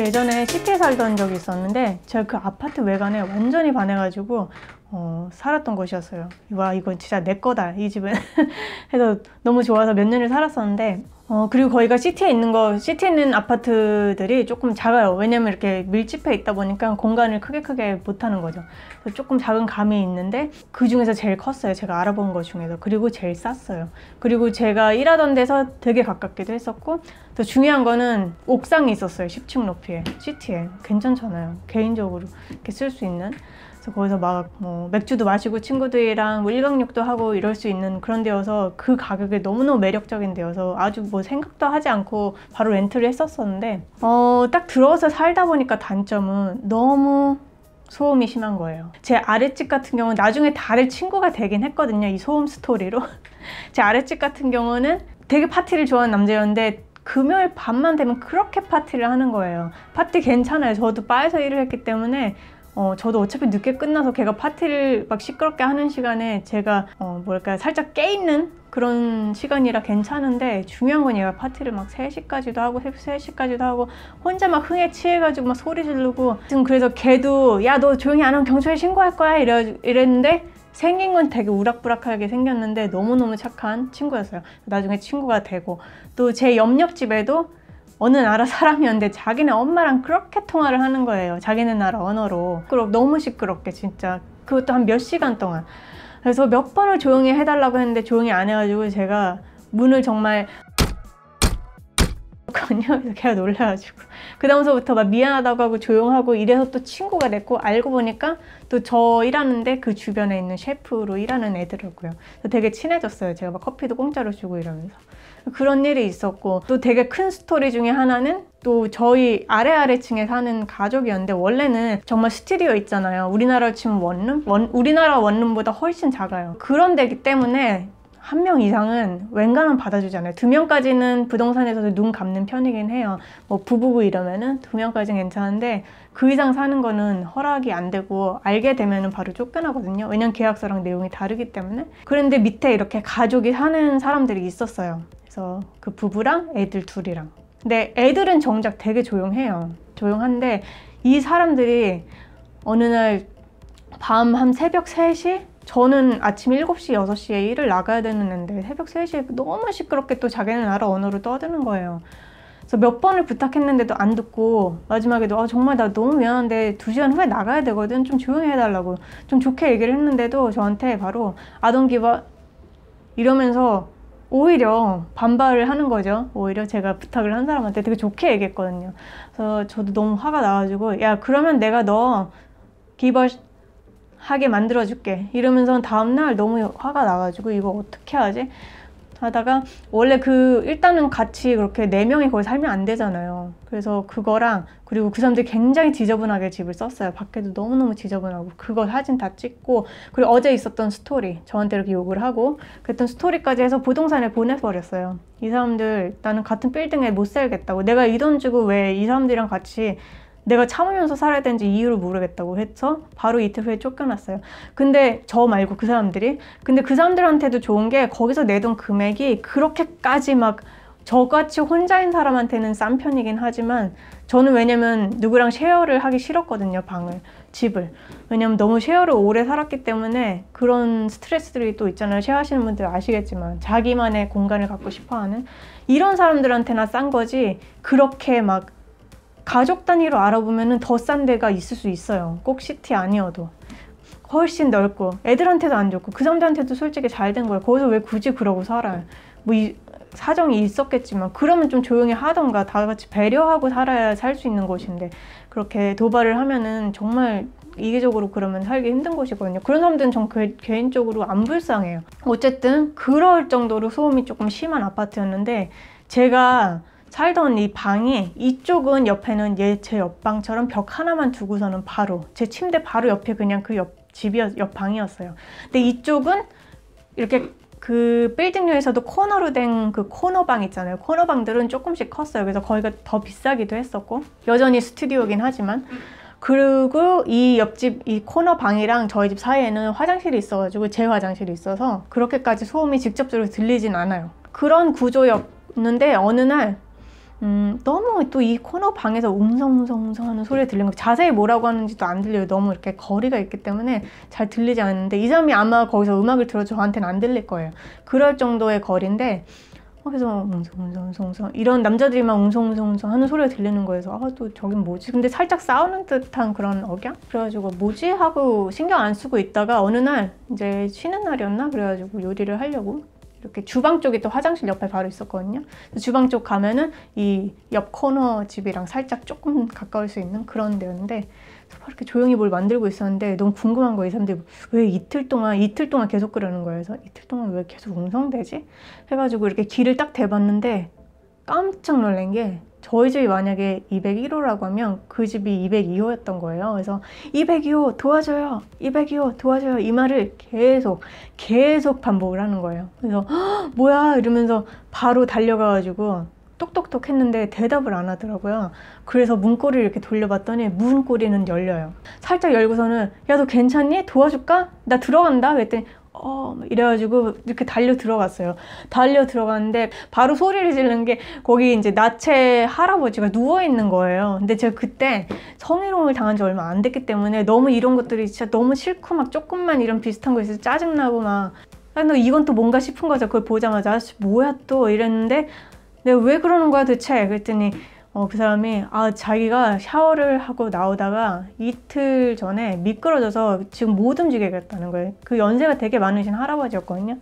예전에 시티에 살던 적이 있었는데 제가 그 아파트 외관에 완전히 반해가지고 살았던 곳이었어요. 와, 이건 진짜 내 거다, 이 집은. 해서 너무 좋아서 몇 년을 살았었는데 그리고 거기가 시티에 있는 아파트들이 조금 작아요. 왜냐면 이렇게 밀집해 있다 보니까 공간을 크게 못 하는 거죠. 그래서 조금 작은 감이 있는데 그 중에서 제일 컸어요. 제가 알아본 것 중에서. 그리고 제일 쌌어요. 그리고 제가 일하던 데서 되게 가깝기도 했었고, 또 중요한 거는 옥상이 있었어요. 10층 높이에. 시티에. 괜찮잖아요. 개인적으로 이렇게 쓸 수 있는. 그래서 거기서 막 맥주도 마시고 친구들이랑 일광욕도 하고 이럴 수 있는 그런 데여서, 그 가격에 너무너무 매력적인 데여서 아주 생각도 하지 않고 바로 렌트를 했었었는데, 딱 들어와서 살다 보니까 단점은 너무 소음이 심한 거예요. 제 아랫집 같은 경우는 나중에 다들 친구가 되긴 했거든요, 이 소음 스토리로. 제 아랫집 같은 경우는 되게 파티를 좋아하는 남자였는데 금요일 밤만 되면 그렇게 파티를 하는 거예요. 파티 괜찮아요. 저도 바에서 일을 했기 때문에 저도 어차피 늦게 끝나서 걔가 파티를 막 시끄럽게 하는 시간에 제가 살짝 깨있는 그런 시간이라 괜찮은데, 중요한 건 얘가 파티를 막 3시까지도 하고 3시까지도 하고 혼자 막 흥에 취해가지고 막 소리 지르고. 그래서 걔도 야, 너 조용히 안 하면 경찰에 신고할 거야 이랬는데, 생긴 건 되게 우락부락하게 생겼는데 너무너무 착한 친구였어요. 나중에 친구가 되고, 또 제 옆집에도 어느 나라 사람이었는데 자기네 엄마랑 그렇게 통화를 하는 거예요. 자기네 나라 언어로. 너무 시끄럽게 진짜. 그것도 한 몇 시간 동안. 그래서 몇 번을 조용히 해달라고 했는데 조용히 안 해가지고 제가 문을 정말 그래서 걔가 놀라가지고 그 다음서부터 막 미안하다고 하고 조용하고 이래서 또 친구가 됐고, 알고 보니까 또 저 일하는데 그 주변에 있는 셰프로 일하는 애더라고요. 되게 친해졌어요. 제가 막 커피도 공짜로 주고 이러면서. 그런 일이 있었고, 또 되게 큰 스토리 중에 하나는 또 저희 아래층에 사는 가족이었는데, 원래는 정말 스튜디오 있잖아요. 우리나라로 치면 원룸? 우리나라 원룸보다 훨씬 작아요. 그런 데기 때문에 한 명 이상은 웬간하면 받아주잖아요. 2명까지는 부동산에서도 눈 감는 편이긴 해요. 부부고 이러면은 2명까지는 괜찮은데, 그 이상 사는 거는 허락이 안 되고 알게 되면은 바로 쫓겨나거든요. 왜냐면 계약서랑 내용이 다르기 때문에. 그런데 밑에 이렇게 가족이 사는 사람들이 있었어요. 그래서 그 부부랑 애들 둘이랑. 근데 애들은 정작 되게 조용해요. 조용한데 이 사람들이 어느 날 밤 한 새벽 3시? 저는 아침 7시, 6시에 일을 나가야 되는데 새벽 3시에 너무 시끄럽게 또 자기네 나라 언어로 떠드는 거예요. 그래서 몇 번을 부탁했는데도 안 듣고, 마지막에도 정말 나 너무 미안한데 2시간 후에 나가야 되거든, 좀 조용히 해달라고 좀 좋게 얘기를 했는데도 저한테 바로 I don't give a 이러면서 오히려 반발을 하는 거죠. 오히려 제가 부탁을 한 사람한테 되게 좋게 얘기했거든요. 그래서 저도 너무 화가 나가지고, 야, 그러면 내가 너 give a 하게 만들어줄게 이러면서 다음날 너무 화가 나가지고 이거 어떻게 하지? 하다가, 원래 일단은 같이 그렇게 4명이 거기 살면 안 되잖아요. 그래서 그거랑, 그리고 그 사람들이 굉장히 지저분하게 집을 썼어요. 밖에도 너무너무 지저분하고. 그거 사진 다 찍고, 그리고 어제 있었던 스토리 저한테 이렇게 욕을 하고 그랬던 스토리까지 해서 부동산에 보내버렸어요. 이 사람들, 나는 같은 빌딩에 못 살겠다고, 내가 이 돈 주고 왜 이 사람들이랑 같이 내가 참으면서 살아야 되는지 이유를 모르겠다고 해서 바로 이틀 후에 쫓겨났어요. 근데 저 말고 그 사람들이, 근데 그 사람들한테도 좋은 게 거기서 내던 금액이 그렇게까지 막 저같이 혼자인 사람한테는 싼 편이긴 하지만, 저는 왜냐면 누구랑 쉐어를 하기 싫었거든요, 집을. 왜냐면 너무 쉐어를 오래 살았기 때문에 그런 스트레스들이 또 있잖아요. 쉐어하시는 분들 아시겠지만 자기만의 공간을 갖고 싶어하는 이런 사람들한테나 싼 거지, 그렇게 막 가족 단위로 알아보면 더 싼 데가 있을 수 있어요. 꼭 시티 아니어도. 훨씬 넓고 애들한테도 안 좋고 그 사람들한테도 솔직히 잘 된 거예요. 거기서 왜 굳이 그러고 살아요? 사정이 있었겠지만 그러면 좀 조용히 하던가 다 같이 배려하고 살아야 살 수 있는 곳인데, 그렇게 도발을 하면은 정말 이기적으로 그러면 살기 힘든 곳이거든요. 그런 사람들은 전 개인적으로 안 불쌍해요. 어쨌든 그럴 정도로 소음이 조금 심한 아파트였는데, 제가 살던 이 방이, 이쪽은 옆에는 제 옆방처럼 벽 하나만 두고서는 바로 제 침대 바로 옆에 그냥 그 옆 방이었어요. 근데 이쪽은 이렇게 그 빌딩류에서도 코너로 된 그 코너방 있잖아요. 코너방들은 조금씩 컸어요. 그래서 거기가 더 비싸기도 했었고, 여전히 스튜디오긴 하지만. 그리고 이 옆집 이 코너방이랑 저희 집 사이에는 화장실이 있어가지고 제 화장실이 있어서 그렇게까지 소음이 직접적으로 들리진 않아요. 그런 구조였는데 어느 날 너무 또 이 코너 방에서 웅성웅성 하는 소리가 들리는 거예요. 자세히 뭐라고 하는지도 안 들려요. 너무 이렇게 거리가 있기 때문에 잘 들리지 않는데 이 사람이 아마 거기서 음악을 들어도 저한테는 안 들릴 거예요. 그럴 정도의 거리인데 그래서 웅성웅성 이런 남자들이 막 웅성웅성 하는 소리가 들리는 거여서 또 저긴 뭐지? 근데 살짝 싸우는 듯한 그런 억양? 그래가지고 뭐지? 하고 신경 안 쓰고 있다가 어느 날 이제 쉬는 날이었나? 그래가지고 요리를 하려고 이렇게 주방 쪽이 또 화장실 옆에 바로 있었거든요. 주방 쪽 가면은 이 옆 코너 집이랑 살짝 조금 가까울 수 있는 그런 데였는데 이렇게 조용히 뭘 만들고 있었는데 너무 궁금한 거예요. 이 사람들이 왜 이틀 동안 계속 그러는 거예요. 그래서 이틀 동안 왜 계속 웅성대지? 해가지고 이렇게 귀를 딱 대봤는데 깜짝 놀란 게 저희 집이 만약에 201호라고 하면 그 집이 202호였던 거예요. 그래서 202호 도와줘요. 202호 도와줘요. 이 말을 계속 반복을 하는 거예요. 그래서 뭐야 이러면서 바로 달려가가지고 똑똑똑 했는데 대답을 안 하더라고요. 그래서 문고리를 이렇게 돌려봤더니 문고리는 열려요. 살짝 열고서는 야, 너 괜찮니? 도와줄까? 나 들어간다? 그랬더니 이래가지고 이렇게 달려 들어갔어요. 달려 들어갔는데 바로 소리를 지르는 게 거기 이제 나체 할아버지가 누워있는 거예요. 근데 제가 그때 성희롱을 당한 지 얼마 안 됐기 때문에 너무 이런 것들이 진짜 너무 싫고 막 조금만 이런 비슷한 거 있어서 짜증나고 막 너 이건 또 뭔가 싶은 거죠. 그걸 보자마자 아저씨 뭐야 또 이랬는데 내가 왜 그러는 거야 도대체? 그랬더니 그 사람이 자기가 샤워를 하고 나오다가 이틀 전에 미끄러져서 지금 못 움직이겠다는 거예요. 그 연세가 되게 많으신 할아버지였거든요.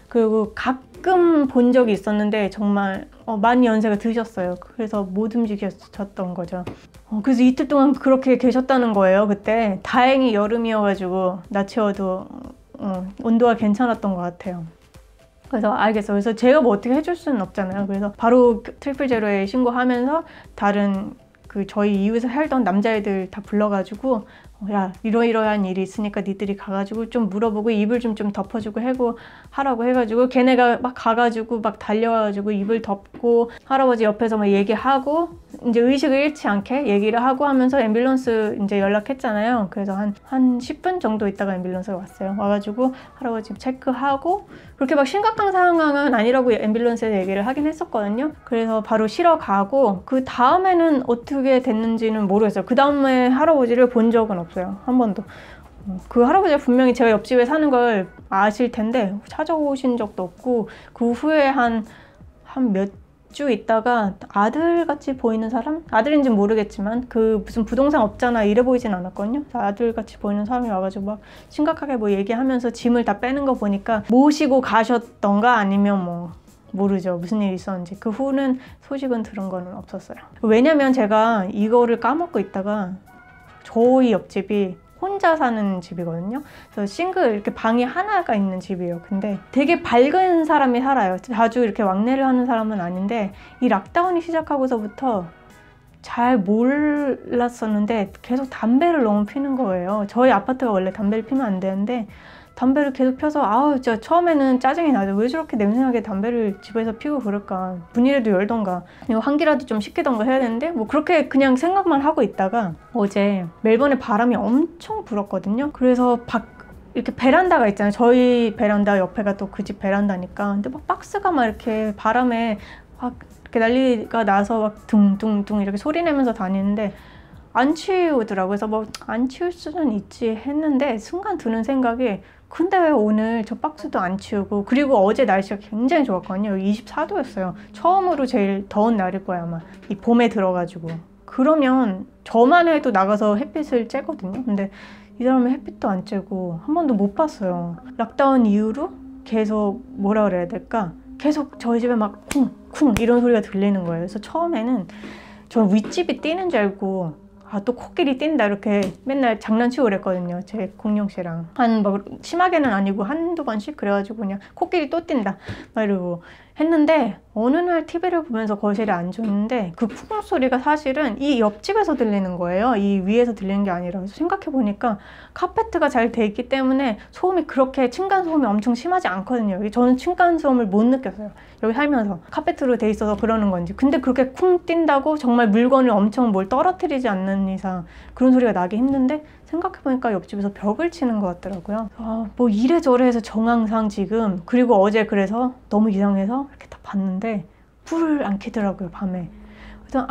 그리고 가끔 본 적이 있었는데 정말 많이 연세가 드셨어요. 그래서 못 움직였던 거죠. 그래서 이틀 동안 그렇게 계셨다는 거예요. 그때 다행히 여름이어가지고 낮 채워도 온도가 괜찮았던 것 같아요. 그래서 알겠어. 그래서 제가 뭐 어떻게 해줄 수는 없잖아요. 그래서 바로 트리플 제로에 신고하면서 다른 저희 이웃에 살던 남자애들 다 불러가지고 야 이러이러한 일이 있으니까 니들이 가가지고 좀 물어보고 이불 좀 덮어주고 하라고 해가지고 걔네가 막 가가지고 막 달려와가지고 이불 덮고 할아버지 옆에서 막 얘기하고 이제 의식을 잃지 않게 얘기를 하고 하면서 앰뷸런스 이제 연락했잖아요. 그래서 한 10분 정도 있다가 앰뷸런스가 왔어요. 와가지고 할아버지 체크하고 그렇게 막 심각한 상황은 아니라고 앰뷸런스에서 얘기를 하긴 했었거든요. 그래서 바로 실어 가고 그 다음에는 어떻게 됐는지는 모르겠어요. 그 다음에 할아버지를 본 적은 없어요. 한 번도. 그 할아버지가 분명히 제가 옆집에 사는 걸 아실 텐데 찾아오신 적도 없고 그 후에 한 몇 주 있다가 아들같이 보이는 사람? 아들인지는 모르겠지만 그 무슨 부동산 업자나 이래 보이진 않았거든요. 아들같이 보이는 사람이 와가지고 막 심각하게 뭐 얘기하면서 짐을 다 빼는 거 보니까 모시고 가셨던가 아니면 뭐 모르죠. 무슨 일이 있었는지. 그 후는 소식은 들은 거는 없었어요. 왜냐면 제가 이거를 까먹고 있다가 저희 옆집이 혼자 사는 집이거든요. 그래서 싱글 이렇게 방이 하나가 있는 집이에요. 근데 되게 밝은 사람이 살아요. 자주 이렇게 왕래를 하는 사람은 아닌데 이 락다운이 시작하고서부터 잘 몰랐었는데 계속 담배를 너무 피는 거예요. 저희 아파트가 원래 담배를 피면 안 되는데 담배를 계속 펴서 진짜 처음에는 짜증이 나죠. 왜 저렇게 냄새나게 담배를 집에서 피고 그럴까. 분이라도 열던가 환기라도 좀 시키던가 해야 되는데 뭐 그렇게 그냥 생각만 하고 있다가 어제 멜번에 바람이 엄청 불었거든요. 그래서 이렇게 베란다가 있잖아요. 저희 베란다 옆에가 또 그 집 베란다니까. 근데 막 박스가 막 이렇게 바람에 막 이렇게 난리가 나서 막 둥둥둥 이렇게 소리 내면서 다니는데 안 치우더라고요. 그래서 뭐 안 치울 수는 있지 했는데 순간 드는 생각이 근데 왜 오늘 저 박스도 안 치우고 그리고 어제 날씨가 굉장히 좋았거든요. 24도였어요. 처음으로 제일 더운 날일 거야 아마. 이 봄에 들어가지고. 그러면 저만 해도 나가서 햇빛을 쬐거든요. 근데 이 사람은 햇빛도 안 쬐고 한 번도 못 봤어요. 락다운 이후로 계속 뭐라 그래야 될까? 계속 저희 집에 막 쿵쿵 이런 소리가 들리는 거예요. 그래서 처음에는 전 윗집이 뛰는 줄 알고 또 코끼리 뛴다 이렇게 맨날 장난치고 그랬거든요. 제 공룡씨랑 뭐 심하게는 아니고 한두 번씩 그래가지고 그냥 코끼리 또 뛴다 막 이러고 했는데 어느 날 TV를 보면서 거실에 앉았는데 그 쿵 소리가 사실은 이 옆집에서 들리는 거예요. 이 위에서 들리는 게 아니라. 그래서 생각해보니까 카페트가 잘 돼 있기 때문에 소음이 그렇게 층간소음이 엄청 심하지 않거든요. 저는 층간소음을 못 느꼈어요. 여기 살면서 카페트로 돼 있어서 그러는 건지. 근데 그렇게 쿵 뛴다고 정말 물건을 엄청 뭘 떨어뜨리지 않는 이상 그런 소리가 나기 힘든데 생각해보니까 옆집에서 벽을 치는 것 같더라고요. 뭐 이래저래 해서 정황상 지금 그리고 어제 그래서 너무 이상해서 이렇게 딱 봤는데 불을 안 켜더라고요 밤에. 그래서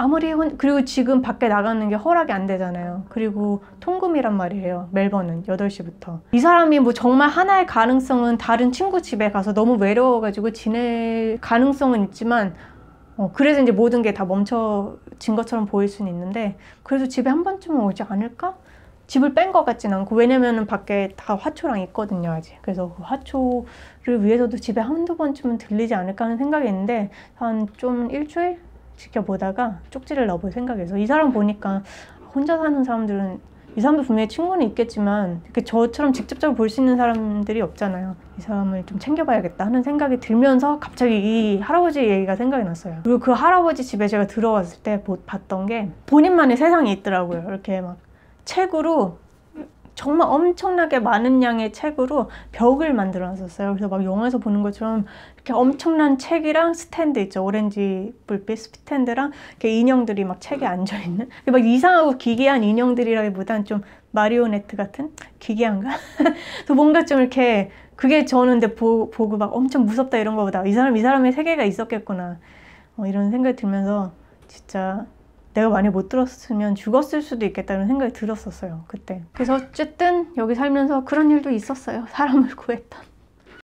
그리고 지금 밖에 나가는 게 허락이 안 되잖아요. 그리고 통금이란 말이에요. 멜번은 8시부터. 이 사람이 뭐 정말 하나의 가능성은 다른 친구 집에 가서 너무 외로워가지고 지낼 가능성은 있지만 그래서 이제 모든 게 다 멈춰진 것처럼 보일 수는 있는데 그래도 집에 한 번쯤은 오지 않을까? 집을 뺀 것 같진 않고 왜냐면은 밖에 다 화초랑 있거든요 아직. 그래서 그 화초를 위해서도 집에 한두 번쯤은 들리지 않을까 하는 생각이 있는데 한 좀 일주일 지켜보다가 쪽지를 넣어볼 생각이어서 이 사람 보니까 혼자 사는 사람들은 이 사람도 분명히 친구는 있겠지만 이렇게 저처럼 직접적으로 볼 수 있는 사람들이 없잖아요. 이 사람을 좀 챙겨봐야겠다 하는 생각이 들면서 갑자기 이 할아버지 얘기가 생각이 났어요. 그리고 그 할아버지 집에 제가 들어갔을 때 봤던 게 본인만의 세상이 있더라고요. 이렇게 막 책으로 정말 엄청나게 많은 양의 책으로 벽을 만들어 놨었어요. 그래서 막 영화에서 보는 것처럼 이렇게 엄청난 책이랑 스탠드 있죠. 오렌지 불빛 스탠드랑 이렇게 인형들이 막 책에 앉아있는 막 이상하고 기괴한 인형들이라기보단 좀 마리오네트 같은? 기괴한가? 그래서 뭔가 좀 이렇게 그게 저는 근데 보고 막 엄청 무섭다 이런 거보다 이 사람의 세계가 있었겠구나 이런 생각이 들면서 진짜 내가 많이 못 들었으면 죽었을 수도 있겠다는 생각이 들었었어요 그때. 그래서 어쨌든 여기 살면서 그런 일도 있었어요. 사람을 구했던.